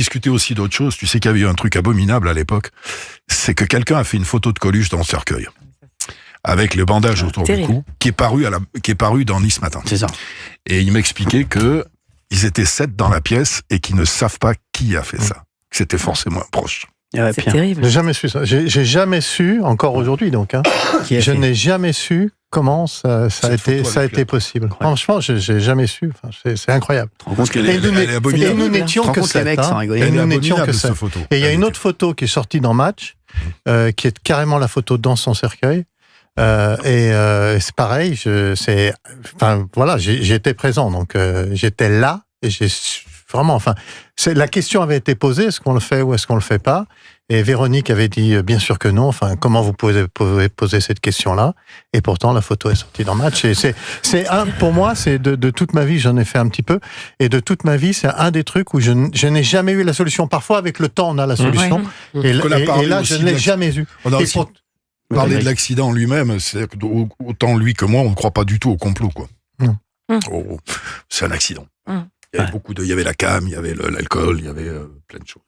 discuter aussi d'autres choses. Tu sais qu'il y avait eu un truc abominable à l'époque. C'est que quelqu'un a fait une photo de Coluche dans le cercueil. Avec le bandage autour du cou, qui est paru dans Nice Matin. C'est ça. Et il m'expliquait que ils étaient 7 dans la pièce et qu'ils ne savent pas qui a fait ça. Que c'était forcément un proche. Ouais, C'est terrible. J'ai jamais su ça. J'ai jamais su, encore aujourd'hui donc, je n'ai jamais su comment ça a été possible. Franchement, j'ai jamais su. Enfin, c'est incroyable. Elle est abominable. Et nous n'étions que 7. Et nous n'étions que 7. Et il y a une autre photo qui est sortie dans Match, qui est carrément la photo dans son cercueil. C'est pareil. J'ai été présent, donc j'étais là et j'ai vraiment. Enfin, la question avait été posée, est-ce qu'on le fait ou est-ce qu'on le fait pas? Et Véronique avait dit bien sûr que non. Enfin, comment vous pouvez poser cette question-là? Et pourtant, la photo est sortie dans Match. Et pour moi, c'est de toute ma vie, j'en ai fait un petit peu. Et de toute ma vie, c'est un des trucs où je n'ai jamais eu la solution. Parfois, avec le temps, on a la solution. Et là, je ne l'ai jamais eu. On a aussi parlé de l'accident lui-même. C'est autant lui que moi, on ne croit pas du tout au complot, quoi. C'est un accident. Il y avait il y avait la cam, il y avait l'alcool, il y avait plein de choses.